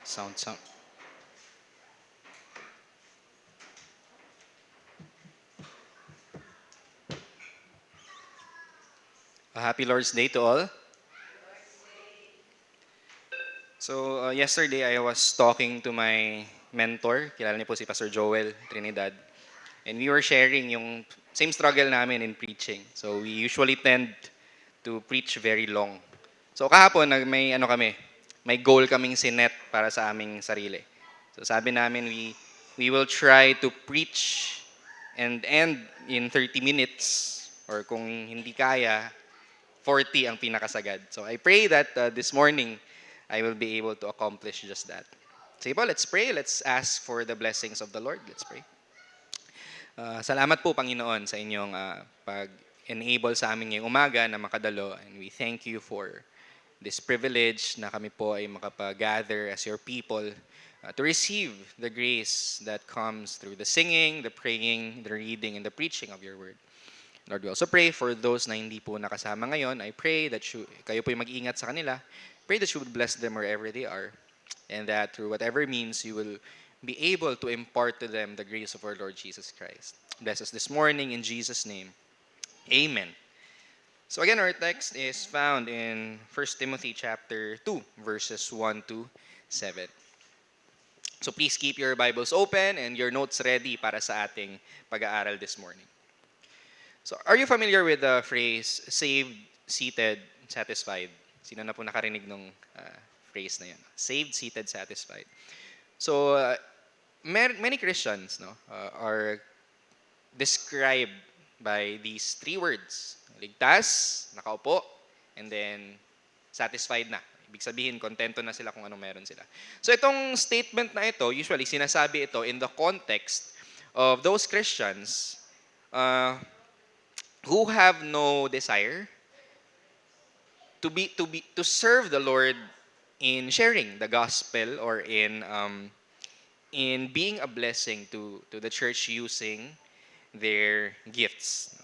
Sound. A happy Lord's Day to all. So, yesterday I was talking to my mentor. Kilala niyo po si Pastor Joel Trinidad. And we were sharing yung same struggle namin in preaching. So, we usually tend to preach very long. So, kahapon, may ano kami, may goal kaming sinet para sa aming sarili. So, sabi namin, we will try to preach and end in 30 minutes. Or kung hindi kaya, 40 ang pinakasagad. So I pray that this morning, I will be able to accomplish just that. Sige po, let's pray. Let's ask for the blessings of the Lord. Let's pray. Salamat po, Panginoon, sa inyong pag-enable sa amin ngayong umaga na makadalo. And we thank you for this privilege na kami po ay makapag-gather as your people to receive the grace that comes through the singing, the praying, the reading, and the preaching of your word. Lord, we also pray for those na hindi po nakasama ngayon. I pray that kayo po yung mag-ingat sa kanila. Pray that you would bless them wherever they are. And that through whatever means, you will be able to impart to them the grace of our Lord Jesus Christ. Bless us this morning in Jesus' name. Amen. So again, our text is found in 1 Timothy chapter 2, verses 1 to 7. So please keep your Bibles open and your notes ready para sa ating pag-aaral this morning. So, are you familiar with the phrase, saved, seated, satisfied? Sino na po nakarinig ng phrase na yan? Saved, seated, satisfied. So, many Christians are described by these three words. Ligtas, nakaupo, and then satisfied na. Ibig sabihin, kontento na sila kung anong meron sila. So, itong statement na ito, usually sinasabi ito in the context of those Christians who have no desire to serve the Lord in sharing the gospel or in being a blessing to the church using their gifts.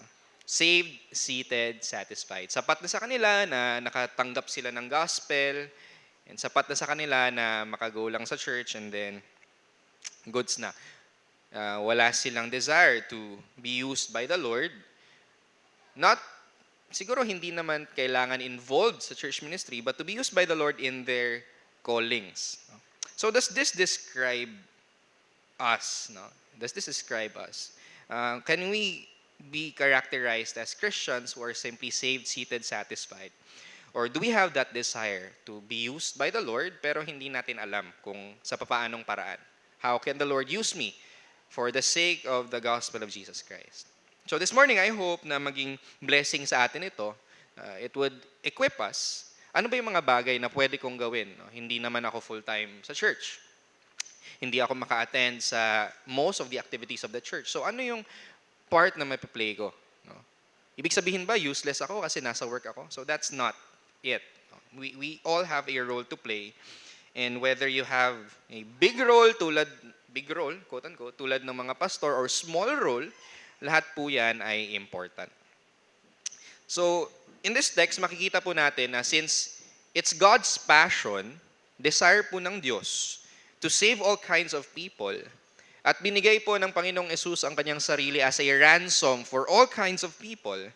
Saved, seated, satisfied. Sapat na sa kanila na nakatanggap sila ng gospel, and sapat na sa kanila na makago lang sa church, and then goods na. Wala silang desire to be used by the Lord. Not, siguro hindi naman kailangan involved sa church ministry, but to be used by the Lord in their callings. So does this describe us? No? Does this describe us? Can we be characterized as Christians who are simply saved, seated, satisfied? Or do we have that desire to be used by the Lord pero hindi natin alam kung sa papaanong paraan? How can the Lord use me for the sake of the gospel of Jesus Christ? So this morning, I hope na maging blessing sa atin ito. It would equip us. Ano ba yung mga bagay na pwede kong gawin? No? Hindi naman ako full-time sa church. Hindi ako maka-attend sa most of the activities of the church. So ano yung part na mapiplay ko? No? Ibig sabihin ba, useless ako kasi nasa work ako? So that's not it. No? We all have a role to play. And whether you have a big role, quote-unquote, tulad ng mga pastor, or small role, lahat po yan ay important. So, in this text, makikita po natin na since it's God's passion, desire po ng Diyos to save all kinds of people, at binigay po ng Panginoong Yesus ang kanyang sarili as a ransom for all kinds of people,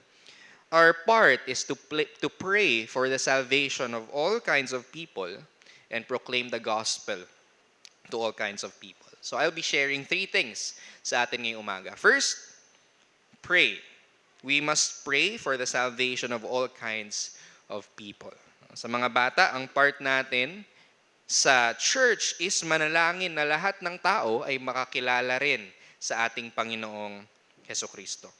our part is to pray for the salvation of all kinds of people and proclaim the gospel to all kinds of people. So, I'll be sharing three things sa atin ngayong umaga. First, pray. We must pray for the salvation of all kinds of people. Sa mga bata, ang part natin sa church is manalangin na lahat ng tao ay makakilala rin sa ating Panginoong Hesukristo.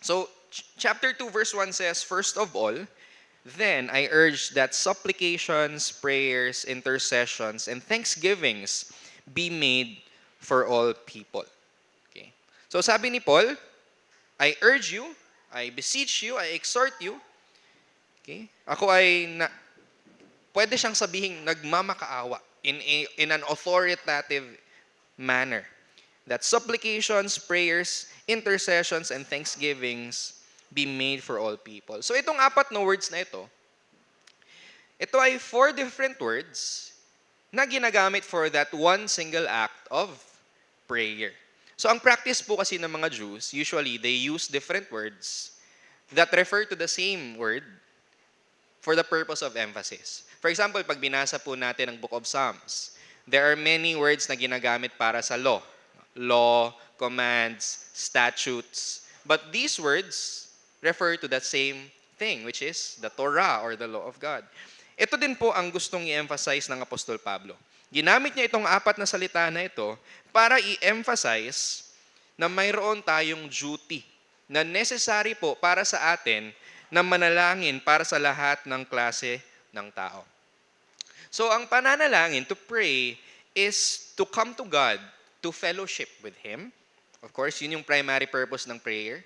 So, chapter 2 verse 1 says, first of all, then I urge that supplications, prayers, intercessions, and thanksgivings be made for all people. Okay. So sabi ni Paul, I urge you, I beseech you, I exhort you. Okay? Ako ay pwede siyang sabihin nagmamakaawa in an authoritative manner. That supplications, prayers, intercessions, and thanksgivings be made for all people. So itong apat na words na ito ay 4 different words na ginagamit for that one single act of prayer. So ang practice po kasi ng mga Jews, usually they use different words that refer to the same word for the purpose of emphasis. For example, pag binasa po natin ang Book of Psalms, there are many words na ginagamit para sa law. Law, commands, statutes. But these words refer to that same thing, which is the Torah or the law of God. Ito din po ang gustong i-emphasize ng Apostol Pablo. Ginamit niya itong apat na salita na ito para i-emphasize na mayroon tayong duty na necessary po para sa atin na manalangin para sa lahat ng klase ng tao. So ang pananalangin, to pray, is to come to God, to fellowship with Him. Of course, yun yung primary purpose ng prayer,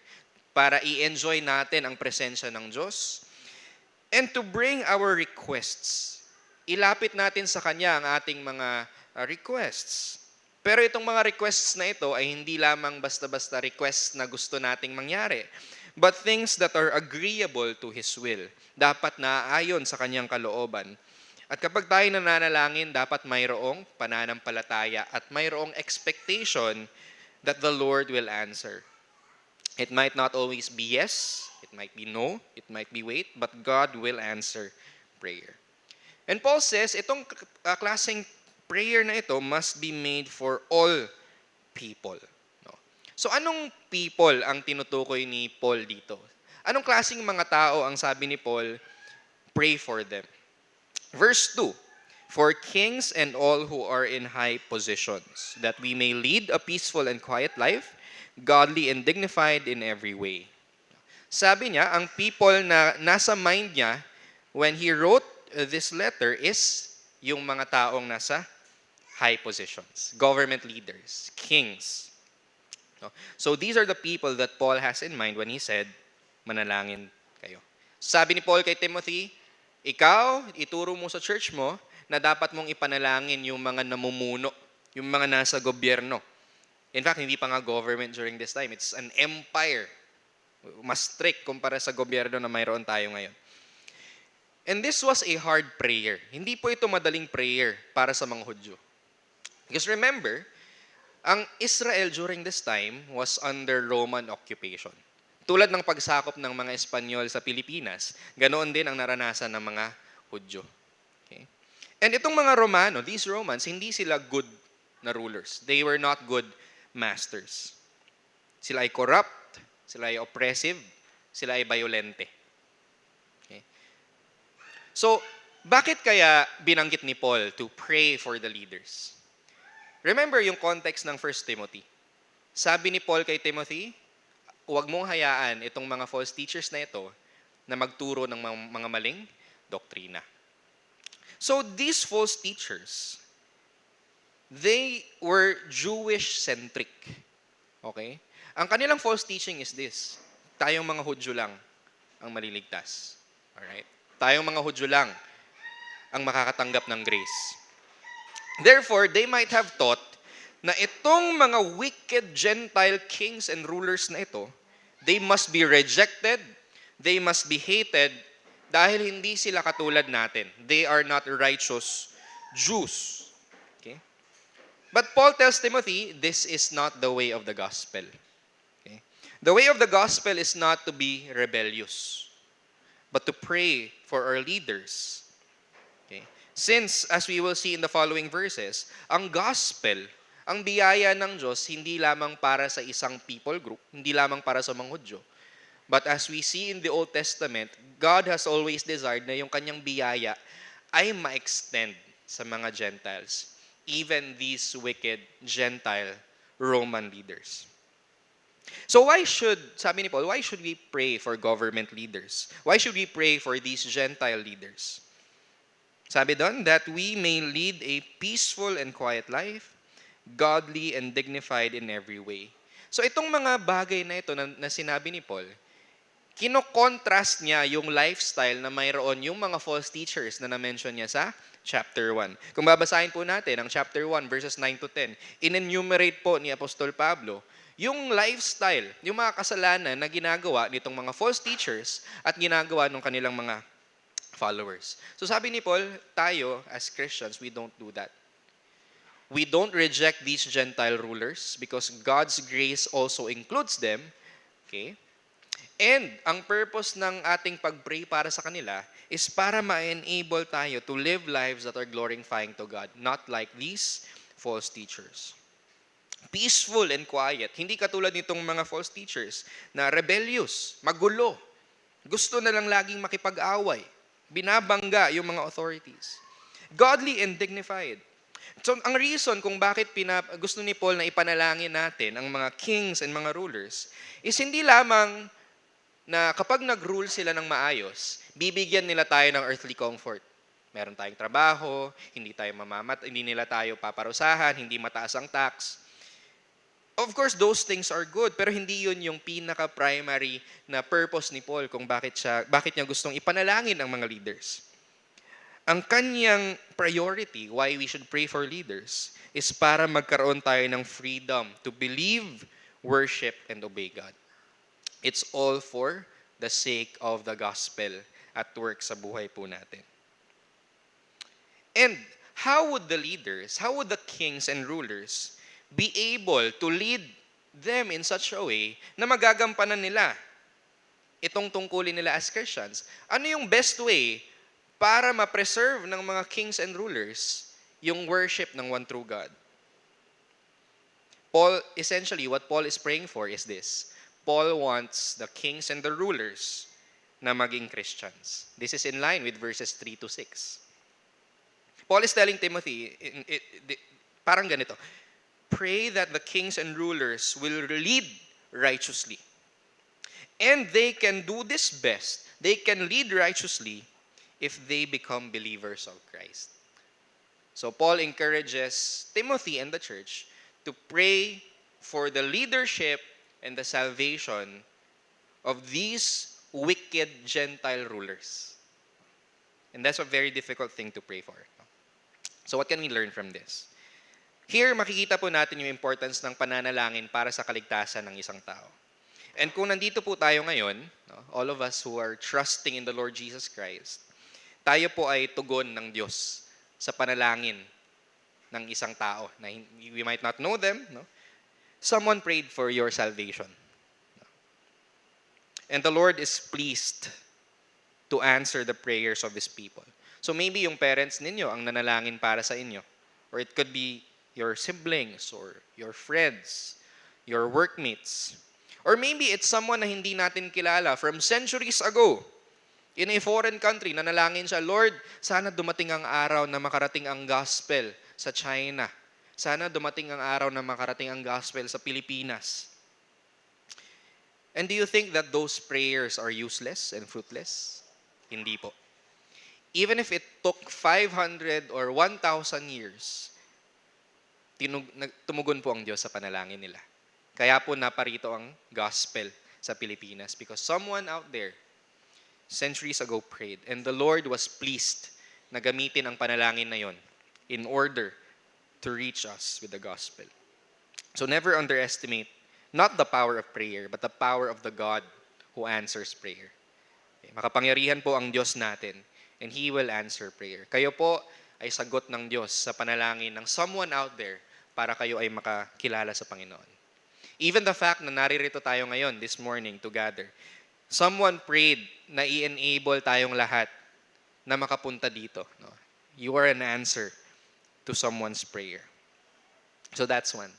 para i-enjoy natin ang presensya ng Diyos. And to bring our requests. Ilapit natin sa Kanya ang ating mga requests. Pero itong mga requests na ito ay hindi lamang basta-basta requests na gusto nating mangyari, but things that are agreeable to His will. Dapat naaayon sa Kanyang kalooban. At kapag tayo nananalangin, dapat mayroong pananampalataya at mayroong expectation that the Lord will answer. It might not always be yes, it might be no, it might be wait, but God will answer prayer. And Paul says, itong klaseng prayer na ito must be made for all people. No? So anong people ang tinutukoy ni Paul dito? Anong klaseng mga tao ang sabi ni Paul, pray for them? Verse 2, for kings and all who are in high positions, that we may lead a peaceful and quiet life, godly and dignified in every way. Sabi niya, ang people na nasa mind niya when he wrote this letter is yung mga taong nasa high positions, government leaders, kings. No? So these are the people that Paul has in mind when he said, manalangin kayo. Sabi ni Paul kay Timothy, ikaw, ituro mo sa church mo na dapat mong ipanalangin yung mga namumuno, yung mga nasa gobyerno. In fact, hindi pa nga government during this time. It's an empire. Mas strict kumpara sa gobyerno na mayroon tayo ngayon. And this was a hard prayer. Hindi po ito madaling prayer para sa mga Hudyo. Because remember, ang Israel during this time was under Roman occupation. Tulad ng pagsakop ng mga Espanyol sa Pilipinas, ganoon din ang naranasan ng mga Hudyo. Okay? And itong mga Romano, these Romans, hindi sila good na rulers. They were not good masters. Sila ay corrupt, sila ay oppressive, sila ay violente. Okay? So, bakit kaya binanggit ni Paul to pray for the leaders? Remember yung context ng 1 Timothy. Sabi ni Paul kay Timothy, huwag mong hayaan itong mga false teachers na ito na magturo ng mga maling doktrina. So these false teachers, they were Jewish-centric. Okay? Ang kanilang false teaching is this. Tayong mga Hudyo lang ang maliligtas. Alright? Tayong mga Hudyo lang ang makakatanggap ng grace. Therefore, they might have taught na itong mga wicked Gentile kings and rulers na ito, they must be rejected, they must be hated, dahil hindi sila katulad natin. They are not righteous Jews. Okay? But Paul tells Timothy, this is not the way of the gospel. Okay? The way of the gospel is not to be rebellious, but to pray for our leaders. Okay? Since, as we will see in the following verses, ang gospel, ang biyaya ng Diyos, hindi lamang para sa isang people group, hindi lamang para sa mga Hudyo. But as we see in the Old Testament, God has always desired na yung kanyang biyaya ay ma-extend sa mga Gentiles, even these wicked Gentile Roman leaders. So sabi ni Paul, why should we pray for government leaders? Why should we pray for these Gentile leaders? Sabi doon, that we may lead a peaceful and quiet life, godly and dignified in every way. So itong mga bagay na ito na sinabi ni Paul, kino-contrast niya yung lifestyle na mayroon yung mga false teachers na na-mention niya sa chapter 1. Kung babasahin po natin ang chapter 1 verses 9 to 10, in-enumerate po ni Apostol Pablo yung lifestyle, yung mga kasalanan na ginagawa nitong mga false teachers at ginagawa ng kanilang mga followers. So sabi ni Paul, tayo as Christians, we don't do that. We don't reject these Gentile rulers because God's grace also includes them. Okay? And ang purpose ng ating pag-pray para sa kanila is para ma-enable tayo to live lives that are glorifying to God, not like these false teachers. Peaceful and quiet. Hindi katulad nitong mga false teachers na rebellious, magulo, gusto na lang laging makipag-away, binabangga yung mga authorities. Godly and dignified. So, ang reason kung bakit gusto ni Paul na ipanalangin natin ang mga kings and mga rulers is hindi lamang na kapag nag-rule sila ng maayos, bibigyan nila tayo ng earthly comfort. Meron tayong trabaho, hindi nila tayo paparusahan, hindi mataas ang tax. Of course, those things are good, pero hindi yun yung pinaka-primary na purpose ni Paul kung bakit niya gustong ipanalangin ang mga leaders. Ang kanyang priority, why we should pray for leaders, is para magkaroon tayo ng freedom to believe, worship, and obey God. It's all for the sake of the gospel at work sa buhay po natin. And how would the kings and rulers be able to lead them in such a way na magagampanan nila itong tungkulin nila as Christians? Ano yung best way para ma-preserve ng mga kings and rulers yung worship ng one true God? Essentially, what Paul is praying for is this. Paul wants the kings and the rulers na maging Christians. This is in line with verses 3 to 6. Paul is telling Timothy, parang ganito, pray that the kings and rulers will lead righteously. And they can do this best. They can lead righteously if they become believers of Christ. So Paul encourages Timothy and the church to pray for the leadership and the salvation of these wicked Gentile rulers. And that's a very difficult thing to pray for. So what can we learn from this? Here, makikita po natin yung importance ng pananalangin para sa kaligtasan ng isang tao. And kung nandito po tayo ngayon, all of us who are trusting in the Lord Jesus Christ, tayo po ay tugon ng Diyos sa panalangin ng isang tao. Na we might not know them. No? Someone prayed for your salvation. And the Lord is pleased to answer the prayers of His people. So maybe yung parents ninyo ang nanalangin para sa inyo. Or it could be your siblings or your friends, your workmates. Or maybe it's someone na hindi natin kilala from centuries ago. In a foreign country, nanalangin siya, Lord, sana dumating ang araw na makarating ang gospel sa China. Sana dumating ang araw na makarating ang gospel sa Pilipinas. And do you think that those prayers are useless and fruitless? Hindi po. Even if it took 500 or 1,000 years, tumugon po ang Diyos sa panalangin nila. Kaya po naparito ang gospel sa Pilipinas because someone out there centuries ago prayed and the Lord was pleased na gamitin ang panalangin na yon in order to reach us with the gospel. So never underestimate not the power of prayer but the power of the God who answers prayer. Okay, makapangyarihan po ang Diyos natin and He will answer prayer. Kayo po ay sagot ng Diyos sa panalangin ng someone out there para kayo ay makakilala sa Panginoon. Even the fact na naririto tayo ngayon this morning to gather, someone prayed na i-enable tayong lahat na makapunta dito. No? You are an answer to someone's prayer. So that's one.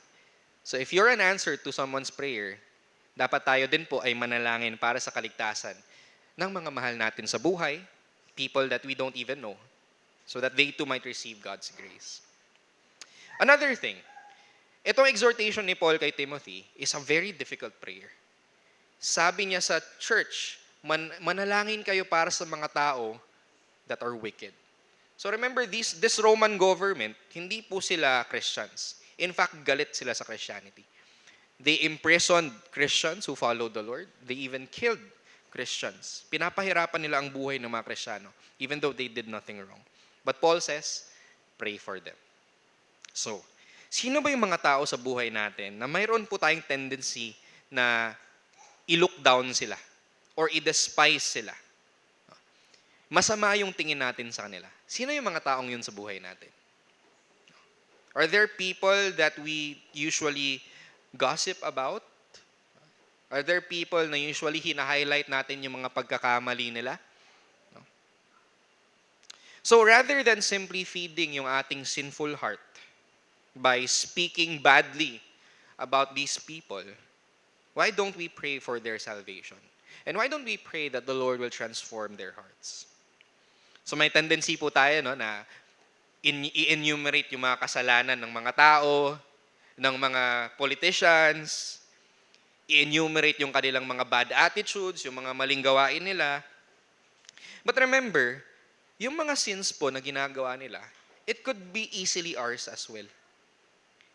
So if you're an answer to someone's prayer, dapat tayo din po ay manalangin para sa kaligtasan ng mga mahal natin sa buhay, people that we don't even know, so that they too might receive God's grace. Another thing, itong exhortation ni Paul kay Timothy is a very difficult prayer. Sabi niya sa church, manalangin kayo para sa mga tao that are wicked. So remember, this Roman government, hindi po sila Christians. In fact, galit sila sa Christianity. They imprisoned Christians who followed the Lord. They even killed Christians. Pinapahirapan nila ang buhay ng mga Kristiyano, even though they did nothing wrong. But Paul says, pray for them. So, sino ba yung mga tao sa buhay natin na mayroon po tayong tendency na i-look down sila or i-despise sila? masama yung tingin natin sa kanila. Sino yung mga taong yun sa buhay natin? Are there people that we usually gossip about? Are there people na usually hina-highlight natin yung mga pagkakamali nila? No? So rather than simply feeding yung ating sinful heart by speaking badly about these people, why don't we pray for their salvation? And why don't we pray that the Lord will transform their hearts? So may tendency po tayo na i-enumerate yung mga kasalanan ng mga tao, ng mga politicians, i-enumerate yung kanilang mga bad attitudes, yung mga maling gawain nila. But remember, yung mga sins po na ginagawa nila, it could be easily ours as well.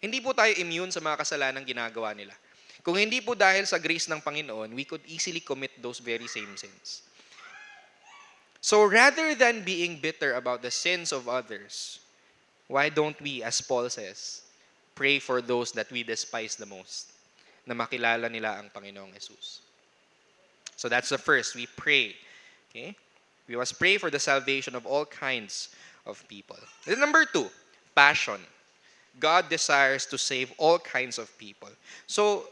Hindi po tayo immune sa mga kasalanang ginagawa nila. Kung hindi po dahil sa grace ng Panginoon, we could easily commit those very same sins. So rather than being bitter about the sins of others, why don't we, as Paul says, pray for those that we despise the most, na makilala nila ang Panginoong Jesus? So that's the first, we pray. Okay? We must pray for the salvation of all kinds of people. Then number 2, passion. God desires to save all kinds of people. So,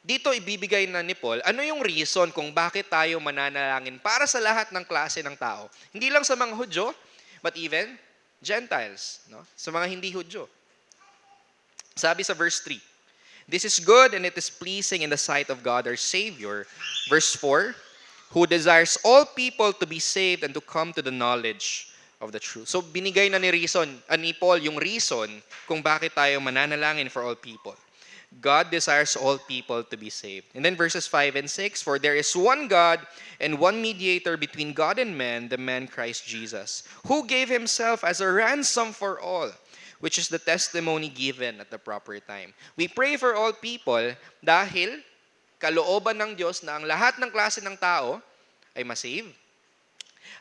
dito ibibigay na ni Paul, ano yung reason kung bakit tayo mananalangin para sa lahat ng klase ng tao? Hindi lang sa mga Hudyo, but even Gentiles, no? Sa mga hindi Hudyo. Sabi sa verse 3, "This is good and it is pleasing in the sight of God our Savior." Verse 4, "Who desires all people to be saved and to come to the knowledge of the truth." So binigay na ni Paul yung reason kung bakit tayo mananalangin for all people. God desires all people to be saved. And then verses 5 and 6, "For there is one God and one mediator between God and men, the man Christ Jesus, who gave himself as a ransom for all, which is the testimony given at the proper time." We pray for all people dahil kalooban ng Diyos na ang lahat ng klase ng tao ay masave.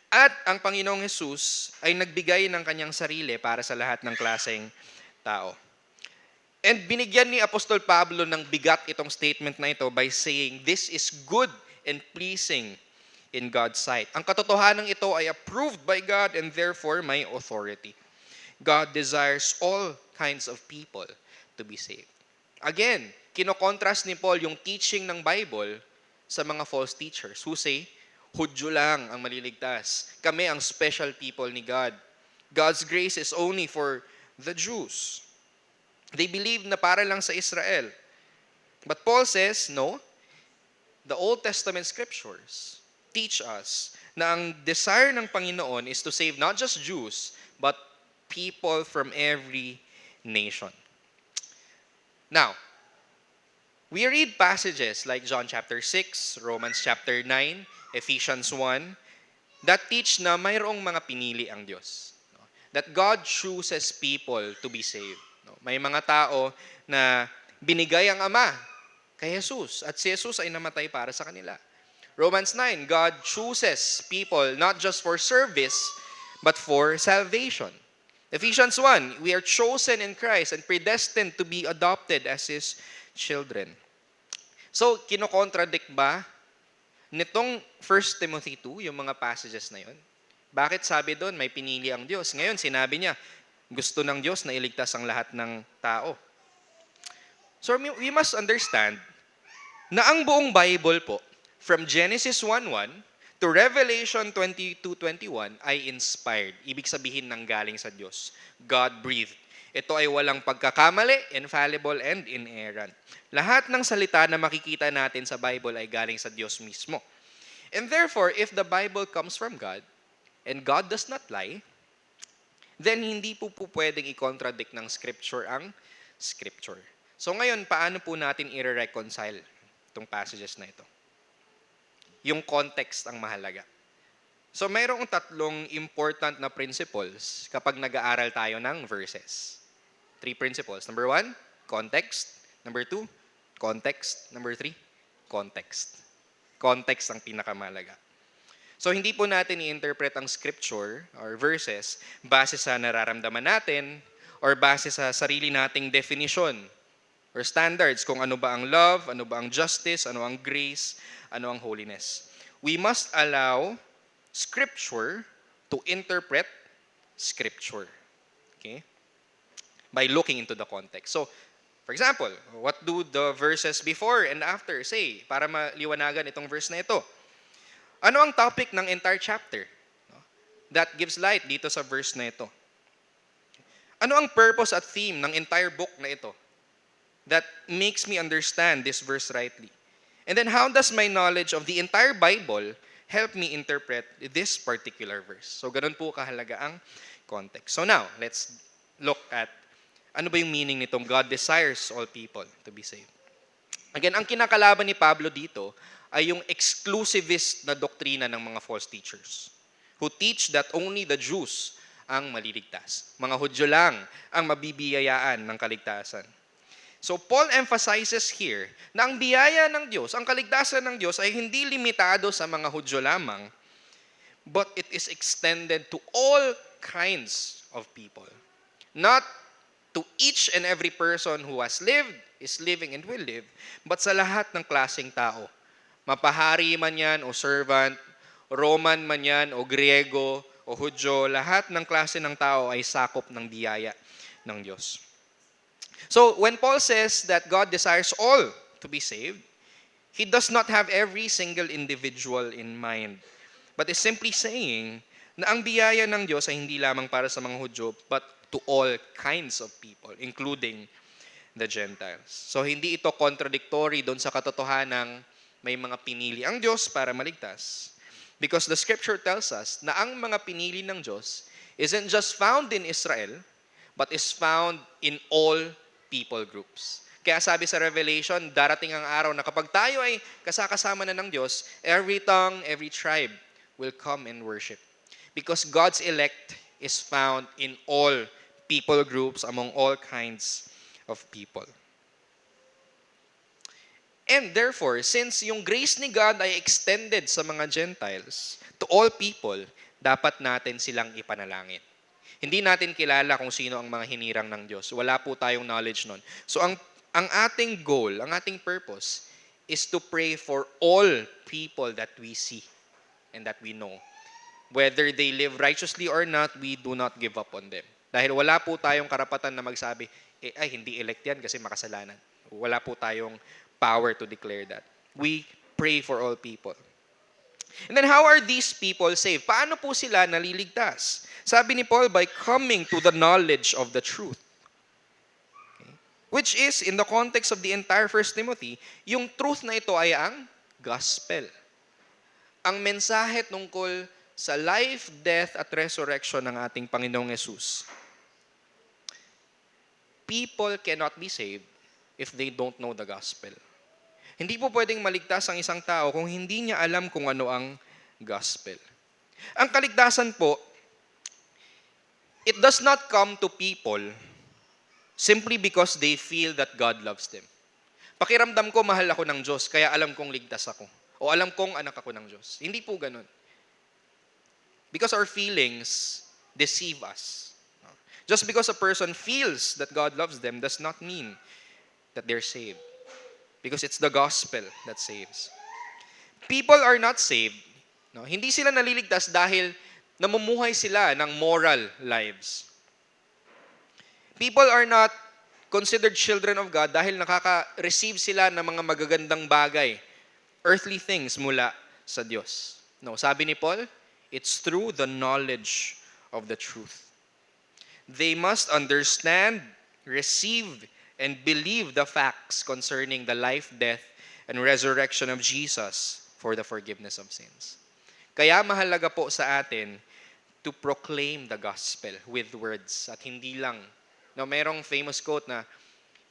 At ang Panginoong Jesus ay nagbigay ng kanyang sarili para sa lahat ng klaseng tao. And binigyan ni Apostol Pablo ng bigat itong statement na ito by saying, "This is good and pleasing in God's sight." Ang katotohanan ito ay approved by God and therefore may authority. God desires all kinds of people to be saved. Again, kinokontrast ni Paul yung teaching ng Bible sa mga false teachers who say, Hudyo lang ang maliligtas. Kami ang special people ni God. God's grace is only for the Jews. They believe na para lang sa Israel. But Paul says, no, the Old Testament scriptures teach us na ang desire ng Panginoon is to save not just Jews, but people from every nation. Now, we read passages like John chapter 6, Romans chapter 9, Ephesians 1, that teach na mayroong mga pinili ang Diyos. That God chooses people to be saved. May mga tao na binigay ang Ama kay Jesus at si Jesus ay namatay para sa kanila. Romans 9, God chooses people not just for service, but for salvation. Ephesians 1, we are chosen in Christ and predestined to be adopted as His children. So, kinokontradict ba nitong 1 Timothy 2, yung mga passages na yun? Bakit sabi doon, may pinili ang Diyos? Ngayon, sinabi niya, gusto ng Diyos na iligtas ang lahat ng tao. So, we must understand na ang buong Bible po, from Genesis 1:1 to Revelation 22:21 ay inspired. Ibig sabihin ng galing sa Diyos. God-breathed. Ito ay walang pagkakamali, infallible, and inerrant. Lahat ng salita na makikita natin sa Bible ay galing sa Diyos mismo. And therefore, if the Bible comes from God, and God does not lie, then hindi po pwedeng i-contradict ng Scripture ang Scripture. So ngayon, paano po natin i-reconcile itong passages na ito? Yung context ang mahalaga. So mayroong tatlong important na principles kapag nag-aaral tayo ng verses. 3 principles. Number 1, context. Number 2, context. Number 3, context. Context ang pinakamahalaga. So hindi po natin i-interpret ang scripture or verses base sa nararamdaman natin or base sa sarili nating definition or standards kung ano ba ang love, ano ba ang justice, ano ang grace, ano ang holiness. We must allow Scripture to interpret Scripture. Okay? By looking into the context. So, for example, what do the verses before and after say para maliwanagan itong verse na ito? Ano ang topic ng entire chapter? That gives light dito sa verse na ito. Ano ang purpose at theme ng entire book na ito that makes me understand this verse rightly? And then how does my knowledge of the entire Bible help me interpret this particular verse? So ganun po kahalaga ang context. So now, let's look at ano ba yung meaning nitong God desires all people to be saved. Again, ang kinakalaban ni Pablo dito ay yung exclusivist na doktrina ng mga false teachers who teach that only the Jews ang maliligtas. Mga Hudyo lang ang mabibiyayaan ng kaligtasan. So Paul emphasizes here na ang biyaya ng Diyos, ang kaligtasan ng Diyos ay hindi limitado sa mga Hudyo lamang, but it is extended to all kinds of people. Not to each and every person who has lived, is living, and will live, but sa lahat ng klaseng tao. Mapahari man yan o servant, Roman man yan o Griego o Hudyo, lahat ng klase ng tao ay sakop ng biyaya ng Diyos. So, when Paul says that God desires all to be saved, he does not have every single individual in mind, but is simply saying na ang biyaya ng Diyos ay hindi lamang para sa mga Hudyo, but to all kinds of people, including the Gentiles. So, hindi ito contradictory doon sa katotohanang may mga pinili ang Diyos para maligtas. Because the scripture tells us na ang mga pinili ng Diyos isn't just found in Israel, but is found in all people groups. Kaya sabi sa Revelation, darating ang araw na kapag tayo ay kasakasama na ng Diyos, every tongue, every tribe will come and worship. Because God's elect is found in all people groups, among all kinds of people. And therefore, since yung grace ni God ay extended sa mga Gentiles, to all people, dapat natin silang ipanalangin. Hindi natin kilala kung sino ang mga hinirang ng Diyos. Wala po tayong knowledge nun. So ang ating goal, ang ating purpose, is to pray for all people that we see and that we know. Whether they live righteously or not, we do not give up on them. Dahil wala po tayong karapatan na magsabi, ay hindi elect yan kasi makasalanan. Wala po tayong power to declare that. We pray for all people. And then how are these people saved? Paano po sila naliligtas? Sabi ni Paul, by coming to the knowledge of the truth. Okay? Which is, in the context of the entire 1 Timothy, yung truth na ito ay ang gospel. Ang mensahe tungkol sa life, death, at resurrection ng ating Panginoong Yesus. People cannot be saved if they don't know the gospel. Hindi po pwedeng maligtas ang isang tao kung hindi niya alam kung ano ang gospel. Ang kaligtasan po, it does not come to people simply because they feel that God loves them. Pakiramdam ko, mahal ako ng Diyos, kaya alam kong ligtas ako. O alam kong anak ako ng Diyos. Hindi po ganun. Because our feelings deceive us. Just because a person feels that God loves them does not mean that they're saved. Because it's the gospel that saves. People are not saved. No? Hindi sila naliligtas dahil namumuhay sila ng moral lives. People are not considered children of God dahil nakaka-receive sila ng mga magagandang bagay, earthly things mula sa Diyos. No, sabi ni Paul, it's through the knowledge of the truth. They must understand, receive, and believe the facts concerning the life, death, and resurrection of Jesus for the forgiveness of sins. Kaya mahalaga po sa atin to proclaim the gospel with words at hindi lang. Now, mayroong famous quote na,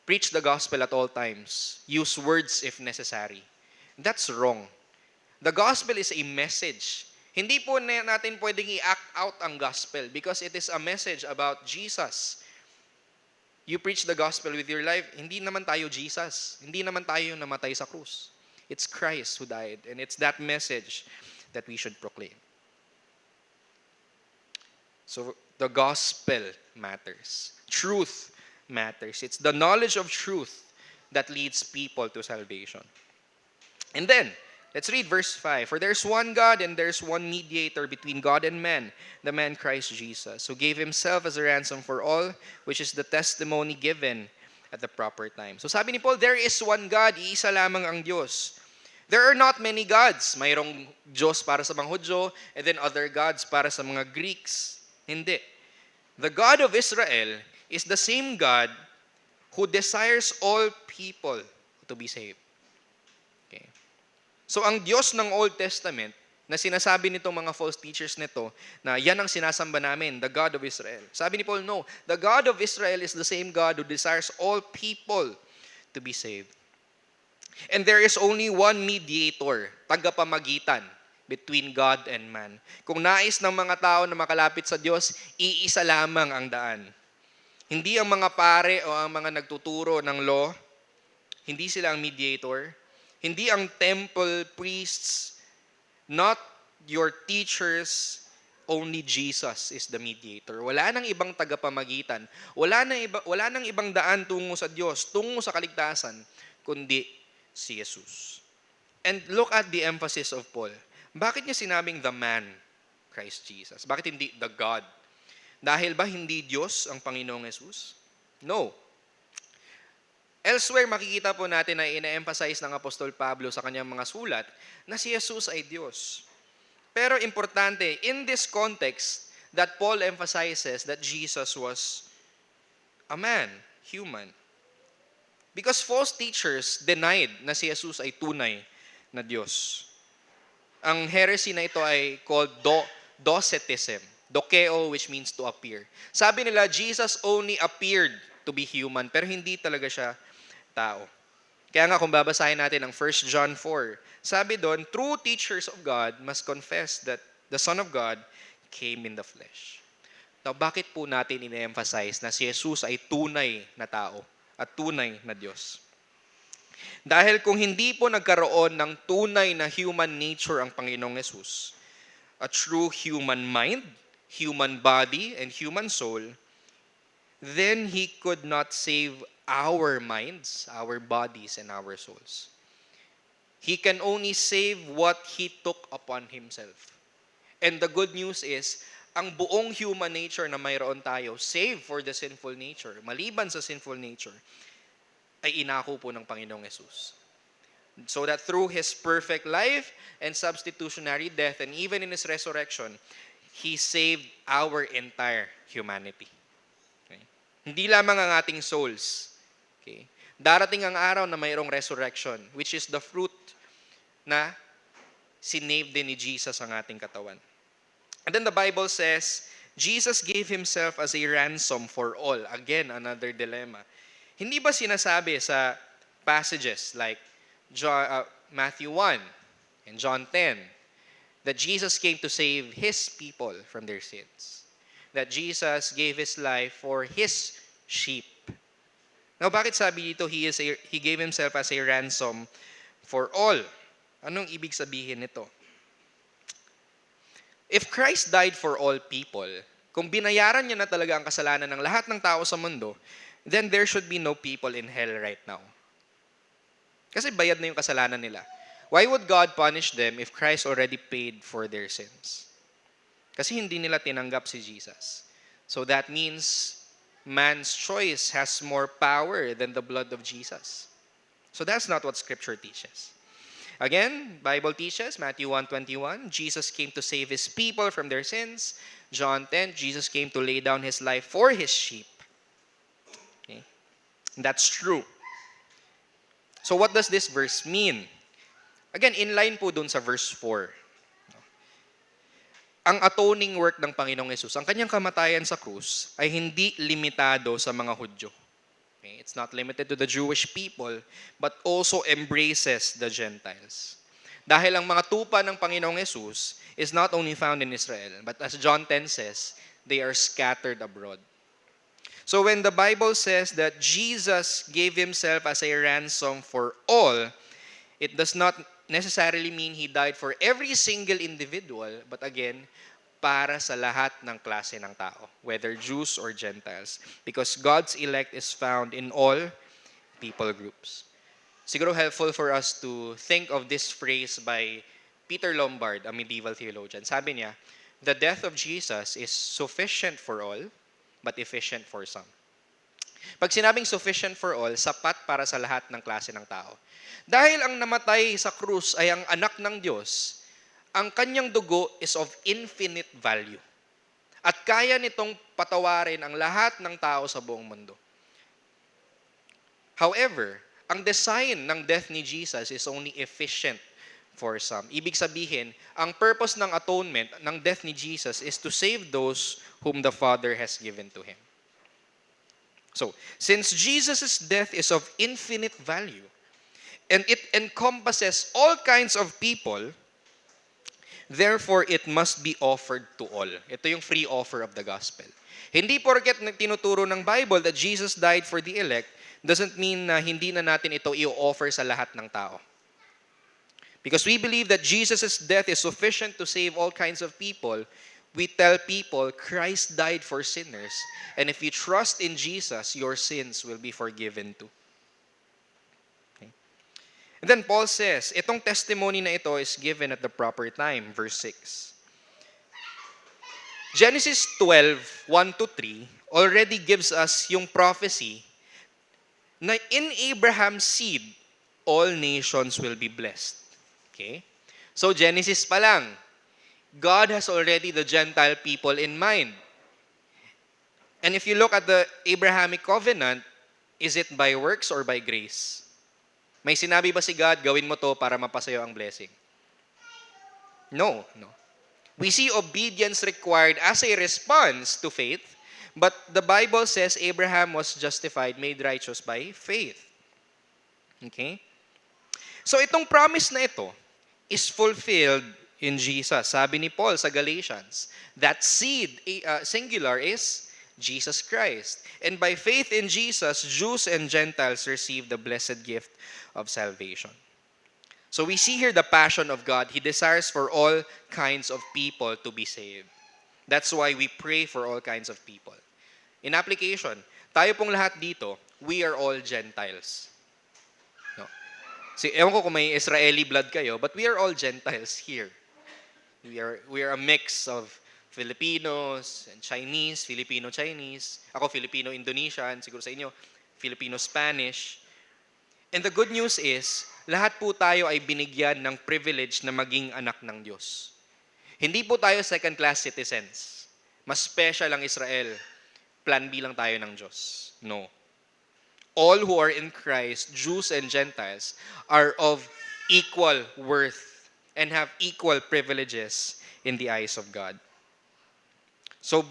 preach the gospel at all times. Use words if necessary. That's wrong. The gospel is a message. Hindi po natin pwedeng i-act out ang gospel because it is a message about Jesus. You preach the gospel with your life, hindi naman tayo Jesus. Hindi naman tayo namatay sa krus. It's Christ who died, and it's that message that we should proclaim. So, the gospel matters. Truth matters. It's the knowledge of truth that leads people to salvation. And then, Let's read verse 5. For there's one God and there's one mediator between God and man, the man Christ Jesus, who gave himself as a ransom for all, which is the testimony given at the proper time. So sabi ni Paul, there is one God, iisa lamang ang Diyos. There are not many gods. Mayroong Diyos para sa mga Hudyo, and then other gods para sa mga Greeks. Hindi. The God of Israel is the same God who desires all people to be saved. Okay. So ang Diyos ng Old Testament, na sinasabi nitong mga false teachers nito, na yan ang sinasamba namin, the God of Israel. Sabi ni Paul, no. The God of Israel is the same God who desires all people to be saved. And there is only one mediator, tagapamagitan, between God and man. Kung nais ng mga tao na makalapit sa Diyos, iisa lamang ang daan. Hindi ang mga pare o ang mga nagtuturo ng law, hindi sila ang mediator. Hindi ang temple priests, not your teachers, only Jesus is the mediator. Wala nang ibang tagapamagitan. Wala nang ibang daan tungo sa Diyos, tungo sa kaligtasan, kundi si Jesus. And look at the emphasis of Paul. Bakit niya sinabing the man, Christ Jesus? Bakit hindi the God? Dahil ba hindi Diyos ang Panginoong Jesus? No. Elsewhere, makikita po natin na ina-emphasize ng Apostol Pablo sa kanyang mga sulat na si Jesus ay Diyos. Pero importante, in this context, that Paul emphasizes that Jesus was a man, human. Because false teachers denied na si Jesus ay tunay na Diyos. Ang heresy na ito ay called docetism. Dokeo, which means to appear. Sabi nila, Jesus only appeared to be human, pero hindi talaga siya tao. Kaya nga kung babasahin natin ang 1 John 4, sabi doon, true teachers of God must confess that the Son of God came in the flesh. Now, bakit po natin ine-emphasize na si Jesus ay tunay na tao at tunay na Diyos? Dahil kung hindi po nagkaroon ng tunay na human nature ang Panginoong Jesus, a true human mind, human body, and human soul, then He could not save our minds, our bodies, and our souls. He can only save what He took upon Himself. And the good news is, ang buong human nature na mayroon tayo, save for the sinful nature, maliban sa sinful nature, ay inako po ng Panginoong Jesus. So that through His perfect life and substitutionary death, and even in His resurrection, He saved our entire humanity. Okay? Hindi lamang ang ating souls. Okay? Darating ang araw na mayroong resurrection, which is the fruit na sinave din ni Jesus ang ating katawan. And then the Bible says, Jesus gave Himself as a ransom for all. Again, another dilemma. Hindi ba sinasabi sa passages like Matthew 1 and John 10 that Jesus came to save His people from their sins? That Jesus gave His life for His sheep. Now, bakit sabi dito, He gave Himself as a ransom for all? Anong ibig sabihin nito? If Christ died for all people, kung binayaran niya na talaga ang kasalanan ng lahat ng tao sa mundo, then there should be no people in hell right now. Kasi bayad na yung kasalanan nila. Why would God punish them if Christ already paid for their sins? Kasi hindi nila tinanggap si Jesus. So that means man's choice has more power than the blood of Jesus. So that's not what Scripture teaches. Again, Bible teaches, Matthew 1:21, Jesus came to save His people from their sins. John 10, Jesus came to lay down His life for His sheep. Okay? That's true. So what does this verse mean? Again, in line po dun sa verse 4. Ang atoning work ng Panginoong Yesus, ang kanyang kamatayan sa krus, ay hindi limitado sa mga Hudyo. Okay? It's not limited to the Jewish people, but also embraces the Gentiles. Dahil ang mga tupa ng Panginoong Yesus is not only found in Israel, but as John 10 says, they are scattered abroad. So when the Bible says that Jesus gave Himself as a ransom for all, it does not necessarily mean He died for every single individual, but again, para sa lahat ng klase ng tao, whether Jews or Gentiles. Because God's elect is found in all people groups. siguro helpful for us to think of this phrase by Peter Lombard, a medieval theologian. Sabi niya, the death of Jesus is sufficient for all, but efficient for some. Pag sinabing sufficient for all, sapat para sa lahat ng klase ng tao. Dahil ang namatay sa krus ay ang anak ng Diyos, ang kanyang dugo is of infinite value. At kaya nitong patawarin ang lahat ng tao sa buong mundo. However, ang design ng death ni Jesus is only efficient for some. Ibig sabihin, ang purpose ng atonement, ng death ni Jesus is to save those whom the Father has given to Him. So, since Jesus' death is of infinite value, and it encompasses all kinds of people, therefore it must be offered to all. Ito yung free offer of the gospel. Hindi porket tinuturo ng Bible that Jesus died for the elect, doesn't mean na hindi na natin ito i-offer sa lahat ng tao. Because we believe that Jesus' death is sufficient to save all kinds of people, we tell people Christ died for sinners, and if you trust in Jesus, your sins will be forgiven too. Okay. And then Paul says, itong testimony na ito is given at the proper time, verse 6. Genesis 12, 1-3 already gives us yung prophecy na in Abraham's seed, all nations will be blessed. Okay? So Genesis pa lang, God has already the Gentile people in mind. And if you look at the Abrahamic covenant, is it by works or by grace? May sinabi ba si God, gawin mo to para mapasayo ang blessing? No. We see obedience required as a response to faith, but the Bible says Abraham was justified, made righteous by faith. Okay? So itong promise na ito is fulfilled in Jesus. Sabi ni Paul sa Galatians, that seed, singular, is Jesus Christ. And by faith in Jesus, Jews and Gentiles receive the blessed gift of salvation. So we see here the passion of God. He desires for all kinds of people to be saved. That's why we pray for all kinds of people. In application, tayo pong lahat dito, we are all Gentiles. No. Ewan ko kung may Israeli blood kayo, but we are all Gentiles here. We are a mix of Filipinos and Chinese, Filipino-Chinese. Ako Filipino-Indonesian, siguro sa inyo, Filipino-Spanish. And the good news is, lahat po tayo ay binigyan ng privilege na maging anak ng Diyos. Hindi po tayo second-class citizens. Mas special ang Israel. Plan B lang tayo ng Diyos. No. All who are in Christ, Jews and Gentiles, are of equal worth and have equal privileges in the eyes of God. So,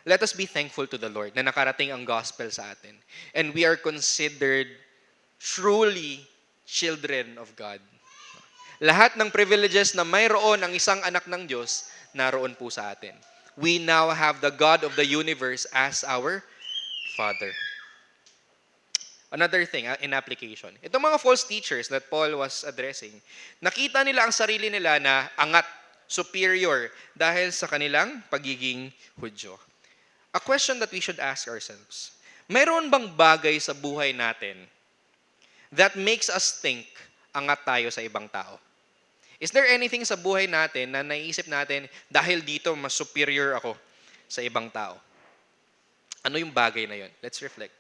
let us be thankful to the Lord na nakarating ang gospel sa atin. And we are considered truly children of God. Lahat ng privileges na mayroon ang isang anak ng Diyos, naroon po sa atin. We now have the God of the universe as our Father. Another thing, in application. Itong mga false teachers that Paul was addressing, nakita nila ang sarili nila na angat, superior, dahil sa kanilang pagiging Hudyo. A question that we should ask ourselves, mayroon bang bagay sa buhay natin that makes us think angat tayo sa ibang tao? Is there anything sa buhay natin na naisip natin, dahil dito mas superior ako sa ibang tao? Ano yung bagay na yun? Let's reflect.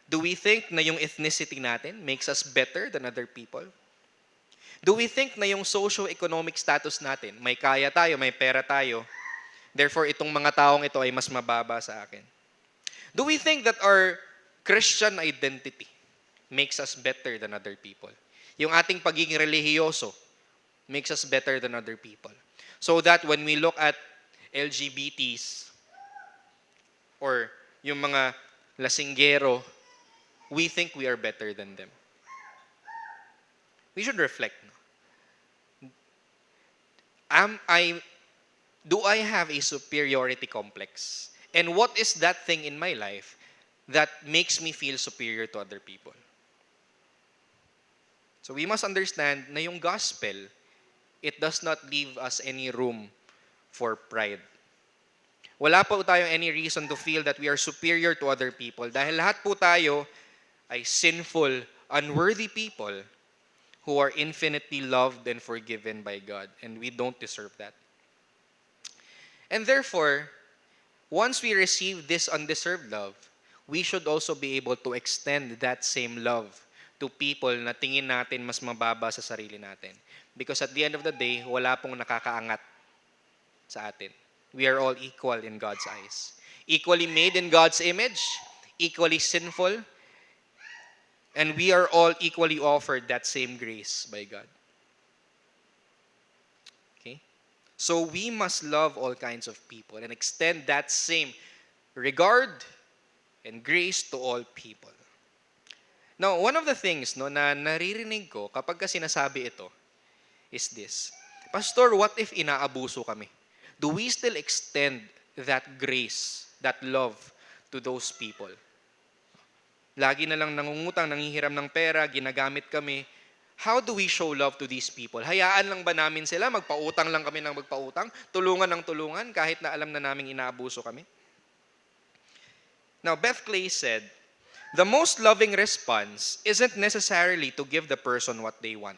Do we think na yung ethnicity natin makes us better than other people? Do we think na yung socio-economic status natin, may kaya tayo, may pera tayo, therefore itong mga taong ito ay mas mababa sa akin? Do we think that our Christian identity makes us better than other people? Yung ating pagiging relihiyoso makes us better than other people. So that when we look at LGBTs or yung mga lasinggero, we think we are better than them. We should reflect. Do I have a superiority complex? And what is that thing in my life that makes me feel superior to other people? So we must understand na yung gospel, it does not leave us any room for pride. Wala po tayong any reason to feel that we are superior to other people dahil lahat po tayo ay sinful, unworthy people who are infinitely loved and forgiven by God. And we don't deserve that. And therefore, once we receive this undeserved love, we should also be able to extend that same love to people na tingin natin mas mababa sa sarili natin. Because at the end of the day, wala pong nakakaangat sa atin. We are all equal in God's eyes. Equally made in God's image, equally sinful, and we are all equally offered that same grace by God. Okay? So we must love all kinds of people and extend that same regard and grace to all people. Now, one of the things na naririnig ko kapag sinasabi ito is this. Pastor, what if inaabuso kami? Do we still extend that grace, that love to those people? Lagi na lang nangungutang, nanghihiram ng pera, ginagamit kami. How do we show love to these people? Hayaan lang ba namin sila? Magpautang lang kami ng magpautang? Tulungan ng tulungan kahit na alam na naming inaabuso kami? Now, Beth Clay said, the most loving response isn't necessarily to give the person what they want.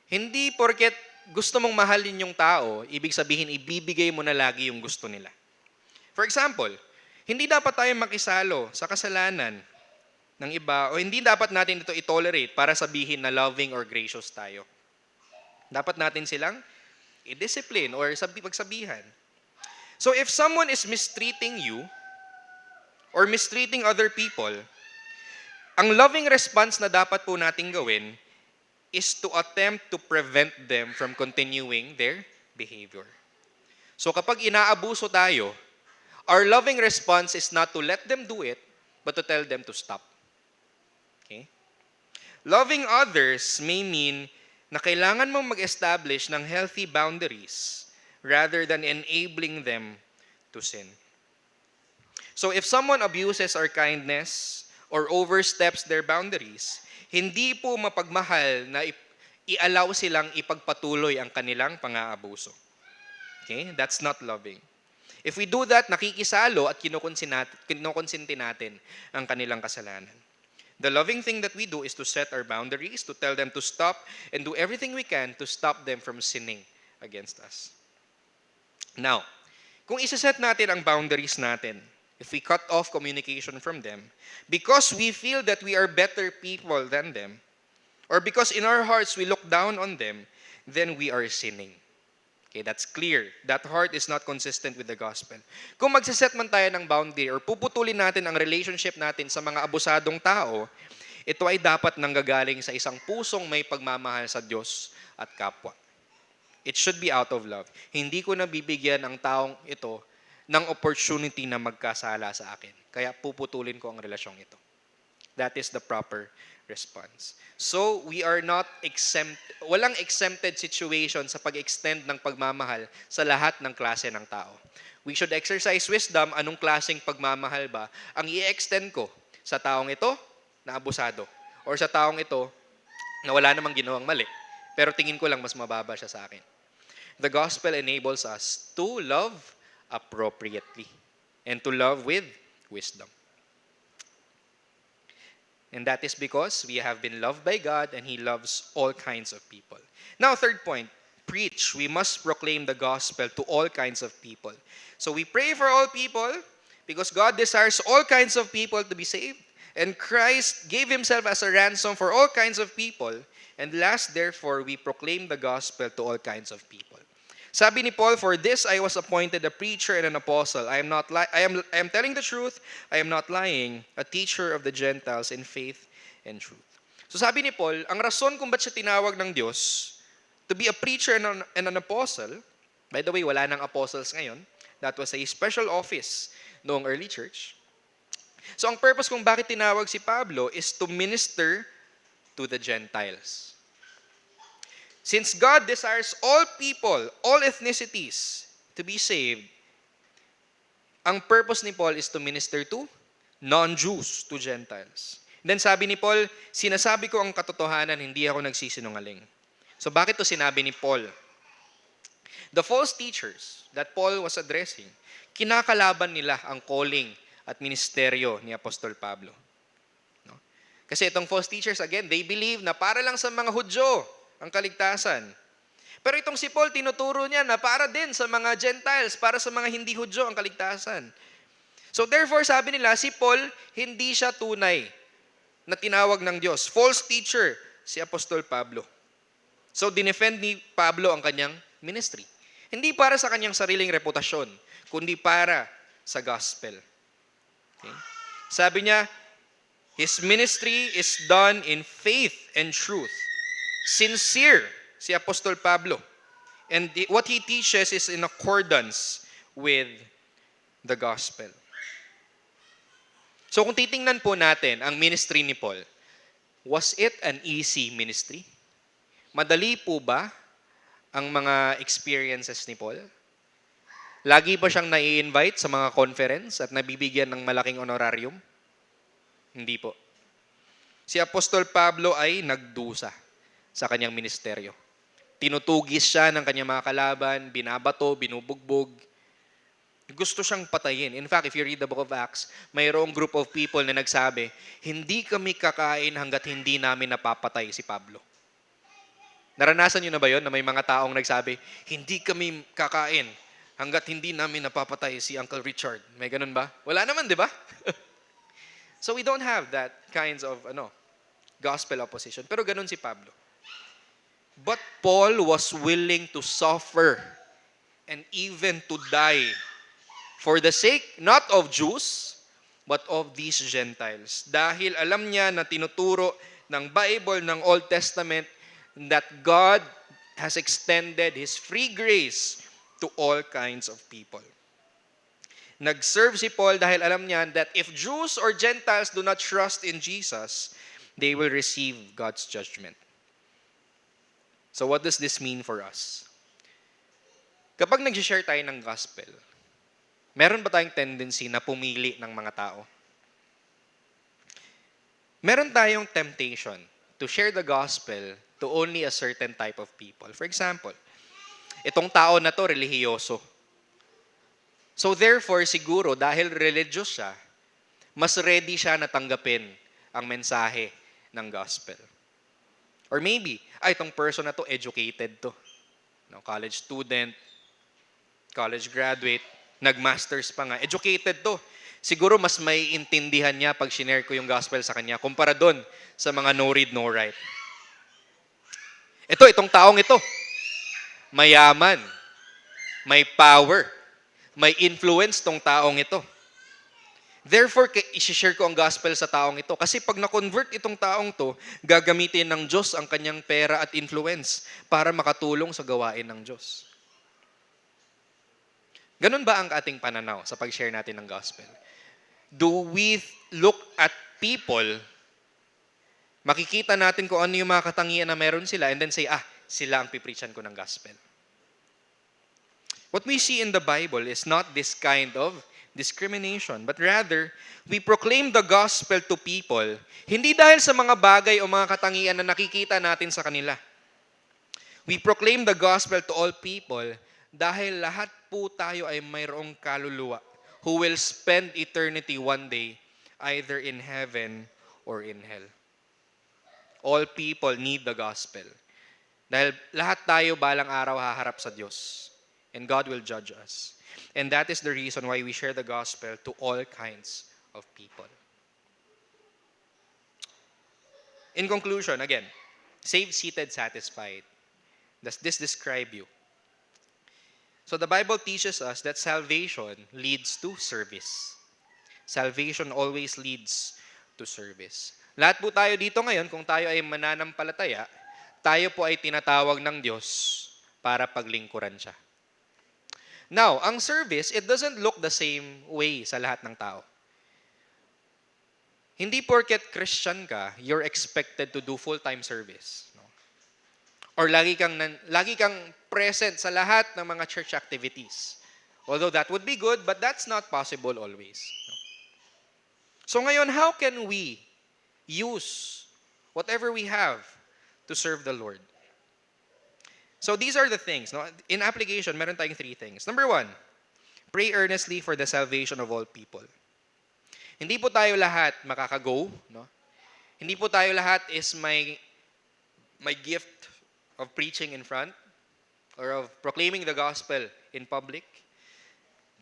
Hindi porket gusto mong mahalin yung tao, ibig sabihin ibibigay mo na lagi yung gusto nila. For example, hindi dapat tayo makisalo sa kasalanan ng iba o hindi dapat natin ito i-tolerate para sabihin na loving or gracious tayo. Dapat natin silang i-discipline or pagsabihan. So if someone is mistreating you or mistreating other people, ang loving response na dapat po nating gawin is to attempt to prevent them from continuing their behavior. So kapag inaabuso tayo, our loving response is not to let them do it, but to tell them to stop. Okay? Loving others may mean na kailangan mong mag-establish ng healthy boundaries rather than enabling them to sin. So if someone abuses our kindness or oversteps their boundaries, hindi po mapagmahal na i-allow silang ipagpatuloy ang kanilang pang-aabuso. Okay? That's not loving. If we do that, nakikisalo at kinukonsinti natin ang kanilang kasalanan. The loving thing that we do is to set our boundaries, to tell them to stop, and do everything we can to stop them from sinning against us. Now, kung isa-set natin ang boundaries natin, if we cut off communication from them, because we feel that we are better people than them, or because in our hearts we look down on them, then we are sinning. Okay, that's clear. That heart is not consistent with the gospel. Kung magsiset man tayo ng boundary or puputulin natin ang relationship natin sa mga abusadong tao, ito ay dapat nanggagaling sa isang pusong may pagmamahal sa Diyos at kapwa. It should be out of love. Hindi ko nabibigyan ang taong ito ng opportunity na magkasala sa akin. Kaya puputulin ko ang relasyong ito. That is the proper response. So, we are not walang exempted situation sa pag-extend ng pagmamahal sa lahat ng klase ng tao. We should exercise wisdom, anong klaseng pagmamahal ba ang i-extend ko sa taong ito na abusado or sa taong ito na wala namang ginawang mali, pero tingin ko lang mas mababa siya sa akin. The gospel enables us to love appropriately and to love with wisdom. And that is because we have been loved by God and He loves all kinds of people. Now, third point, preach. We must proclaim the gospel to all kinds of people. So we pray for all people because God desires all kinds of people to be saved. And Christ gave Himself as a ransom for all kinds of people. And last, therefore, we proclaim the gospel to all kinds of people. Sabi ni Paul, for this I was appointed a preacher and an apostle. I am telling the truth, I am not lying, a teacher of the Gentiles in faith and truth. So sabi ni Paul, ang rason kung ba't siya tinawag ng Diyos to be a preacher and an apostle, by the way, wala nang apostles ngayon, that was a special office noong early church. So ang purpose kung bakit tinawag si Pablo is to minister to the Gentiles. Since God desires all people, all ethnicities to be saved, ang purpose ni Paul is to minister to non-Jews, to Gentiles. Then sabi ni Paul, sinasabi ko ang katotohanan, hindi ako nagsisinungaling. So bakit to sinabi ni Paul? The false teachers that Paul was addressing, kinakalaban nila ang calling at ministeryo ni Apostol Pablo. Kasi itong false teachers, again, they believe na para lang sa mga Hudyo ang kaligtasan. Pero itong si Paul, tinuturo niya na para din sa mga Gentiles, para sa mga hindi Hudyo ang kaligtasan. So therefore, sabi nila, si Paul, hindi siya tunay na tinawag ng Diyos. False teacher, si Apostol Pablo. So dinefend ni Pablo ang kanyang ministry. Hindi para sa kanyang sariling reputasyon, kundi para sa gospel. Okay? Sabi niya, his ministry is done in faith and truth. Sincere si Apostol Pablo. And what he teaches is in accordance with the gospel. So kung titingnan po natin ang ministry ni Paul, was it an easy ministry? Madali po ba ang mga experiences ni Paul? Lagi ba siyang nai-invite sa mga conference at nabibigyan ng malaking honorarium? Hindi po. Si Apostol Pablo ay nagdusa sa kanyang ministeryo. Tinutugis siya ng kanyang mga kalaban, binabato, binubugbog. Gusto siyang patayin. In fact, if you read the book of Acts, mayroong group of people na nagsabi, hindi kami kakain hanggat hindi namin napapatay si Pablo. Naranasan niyo na ba yon na may mga taong nagsabi, hindi kami kakain hanggat hindi namin napapatay si Uncle Richard? May ganun ba? Wala naman, di ba? So we don't have that kinds of gospel opposition. Pero ganun si Pablo. But Paul was willing to suffer and even to die for the sake not of Jews, but of these Gentiles. Dahil alam niya na tinuturo ng Bible, ng Old Testament, that God has extended His free grace to all kinds of people. Nag-serve si Paul dahil alam niya that if Jews or Gentiles do not trust in Jesus, they will receive God's judgment. So what does this mean for us? Kapag nag-share tayo ng gospel, meron ba tayong tendency na pumili ng mga tao? Meron tayong temptation to share the gospel to only a certain type of people. For example, itong tao na to relihiyoso. So therefore, siguro, dahil religious siya, mas ready siya na tanggapin ang mensahe ng gospel. Or maybe, itong person na to, educated to. College student, college graduate, nag-masters pa nga, educated to. Siguro mas may intindihan niya pag shinare ko yung gospel sa kanya kumpara doon sa mga no read, no write. Itong taong ito, mayaman, may power, may influence tong taong ito. Therefore, i-share ko ang gospel sa taong ito. Kasi pag na-convert itong taong to, gagamitin ng Diyos ang kanyang pera at influence para makatulong sa gawain ng Diyos. Ganun ba ang ating pananaw sa pag-share natin ng gospel? Do we look at people, makikita natin kung ano yung mga katangian na meron sila, and then say, sila ang pipreachan ko ng gospel. What we see in the Bible is not this kind of discrimination, but rather, we proclaim the gospel to people, hindi dahil sa mga bagay o mga katangian na nakikita natin sa kanila. We proclaim the gospel to all people dahil lahat po tayo ay mayroong kaluluwa who will spend eternity one day either in heaven or in hell. All people need the gospel. Dahil lahat tayo balang araw haharap sa Diyos. And God will judge us. And that is the reason why we share the gospel to all kinds of people. In conclusion, again, saved, seated, satisfied. Does this describe you? So the Bible teaches us that salvation leads to service. Salvation always leads to service. Lahat po tayo dito ngayon, kung tayo ay mananampalataya, tayo po ay tinatawag ng Diyos para paglingkuran siya. Now, ang service, it doesn't look the same way sa lahat ng tao. Hindi porket Christian ka, you're expected to do full-time service. No? Or lagi kang present sa lahat ng mga church activities. Although that would be good, but that's not possible always. No? So ngayon, how can we use whatever we have to serve the Lord? So these are the things. No? In application, meron tayong 3 things. Number 1, pray earnestly for the salvation of all people. Hindi po tayo lahat makaka-go. No? Hindi po tayo lahat is may gift of preaching in front or of proclaiming the gospel in public.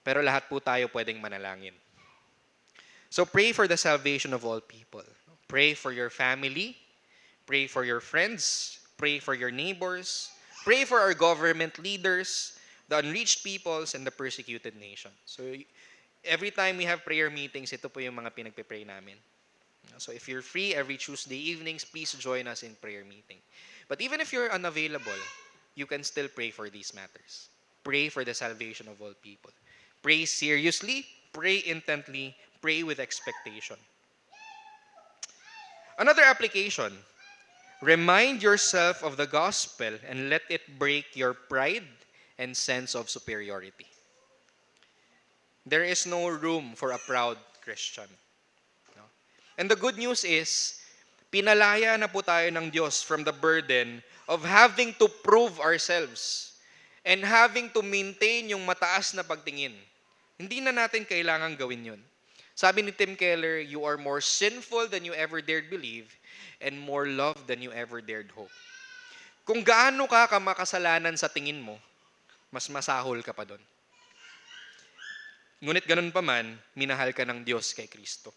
Pero lahat po tayo pwedeng manalangin. So pray for the salvation of all people. Pray for your family. Pray for your friends. Pray for your neighbors. Pray for our government leaders, the unreached peoples, and the persecuted nations. So every time we have prayer meetings, ito po yung mga pinagpe-pray namin. So if you're free every Tuesday evenings, please join us in prayer meeting. But even if you're unavailable, you can still pray for these matters. Pray for the salvation of all people. Pray seriously, pray intently, pray with expectation. Another application, remind yourself of the gospel and let it break your pride and sense of superiority. There is no room for a proud Christian. No? And the good news is, pinalaya na po tayo ng Diyos from the burden of having to prove ourselves and having to maintain yung mataas na pagtingin. Hindi na natin kailangan gawin yun. Sabi ni Tim Keller, you are more sinful than you ever dared believe and more loved than you ever dared hope. Kung gaano ka kamakasalanan sa tingin mo, mas masahol ka pa doon. Ngunit ganun pa man, minahal ka ng Diyos kay Kristo.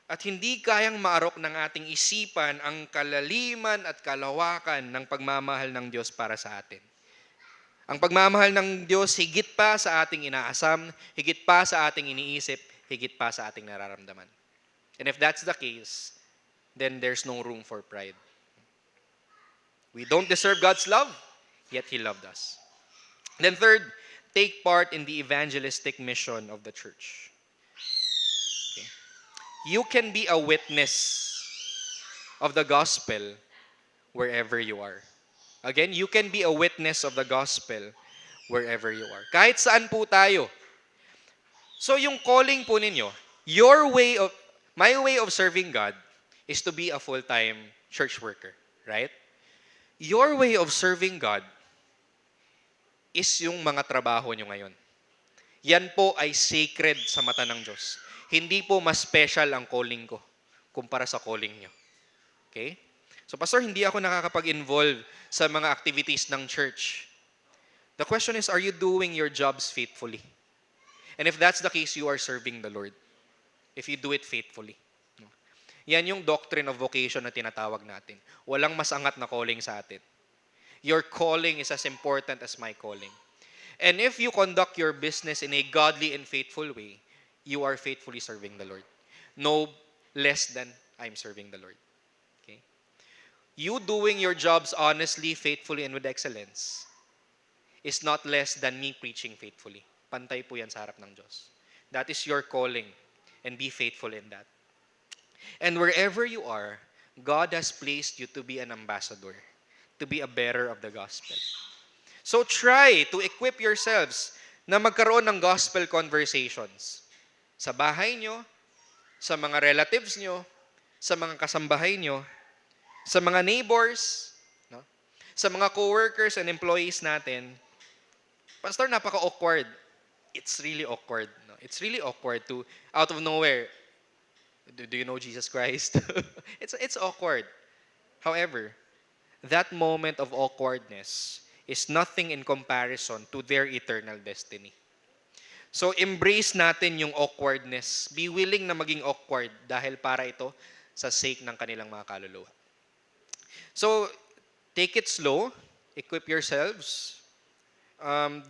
At hindi kayang maarok ng ating isipan ang kalaliman at kalawakan ng pagmamahal ng Diyos para sa atin. Ang pagmamahal ng Diyos higit pa sa ating inaasam, higit pa sa ating iniisip, higit pa sa ating nararamdaman. And if that's the case, then there's no room for pride. We don't deserve God's love, yet He loved us. And then third, take part in the evangelistic mission of the church. Okay. You can be a witness of the gospel wherever you are. Again, you can be a witness of the gospel wherever you are. Kahit saan po tayo. So yung calling po ninyo, my way of serving God is to be a full-time church worker, right? Your way of serving God is yung mga trabaho nyo ngayon. Yan po ay sacred sa mata ng Diyos. Hindi po mas special ang calling ko kumpara sa calling nyo. Okay? So, Pastor, hindi ako nakakapag-involve sa mga activities ng church. The question is, are you doing your jobs faithfully? And if that's the case, you are serving the Lord. If you do it faithfully. Yan yung doctrine of vocation na tinatawag natin. Walang mas angat na calling sa atin. Your calling is as important as my calling. And if you conduct your business in a godly and faithful way, you are faithfully serving the Lord. No less than I'm serving the Lord. Okay? You doing your jobs honestly, faithfully, and with excellence is not less than me preaching faithfully. Pantay po yan sa harap ng Diyos. That is your calling, and be faithful in that. And wherever you are, God has placed you to be an ambassador, to be a bearer of the gospel. So try to equip yourselves na magkaroon ng gospel conversations. Sa bahay nyo, sa mga relatives nyo, sa mga kasambahay nyo, sa mga neighbors, no? Sa mga co-workers and employees natin. Pastor, napaka-awkward. It's really awkward. No? It's really awkward to, out of nowhere, do you know Jesus Christ? It's awkward. However, that moment of awkwardness is nothing in comparison to their eternal destiny. So embrace natin yung awkwardness. Be willing na maging awkward dahil para ito sa sake ng kanilang mga kaluluwa. So take it slow. Equip yourselves.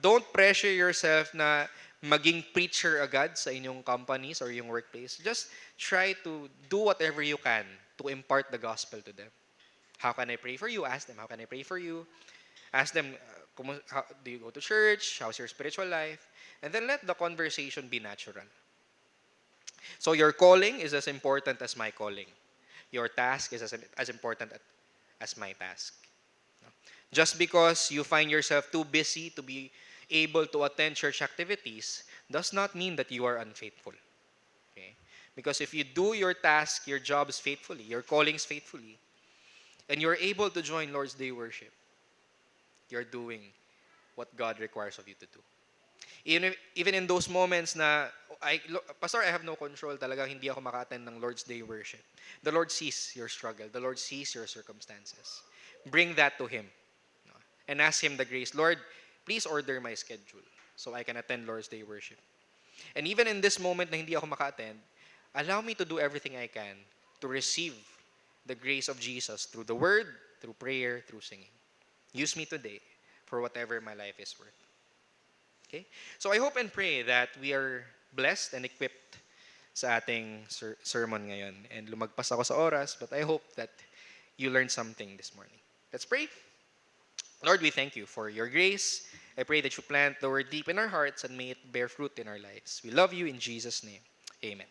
Don't pressure yourself na maging preacher agad sa inyong companies or yung workplace. Just try to do whatever you can to impart the gospel to them. How can I pray for you? Ask them, how can I pray for you? Ask them, how, do you go to church? How's your spiritual life? And then let the conversation be natural. So your calling is as important as my calling. Your task is as important as my task. Just because you find yourself too busy to be able to attend church activities does not mean that you are unfaithful. Okay? Because if you do your task, your jobs faithfully, your callings faithfully, and you're able to join Lord's Day worship, you're doing what God requires of you to do. Even in those moments na, Pastor, I have no control, talagang hindi ako maka-attend ng Lord's Day worship. The Lord sees your struggle. The Lord sees your circumstances. Bring that to Him. No? And ask Him the grace, Lord, please order my schedule so I can attend Lord's Day worship. And even in this moment na hindi ako maka-attend, allow me to do everything I can to receive the grace of Jesus through the Word, through prayer, through singing. Use me today for whatever my life is worth. Okay? So I hope and pray that we are blessed and equipped sa ating sermon ngayon. And lumagpas ako sa oras, but I hope that you learned something this morning. Let's pray. Lord, we thank you for your grace. I pray that you plant the word deep in our hearts and may it bear fruit in our lives. We love you in Jesus' name. Amen.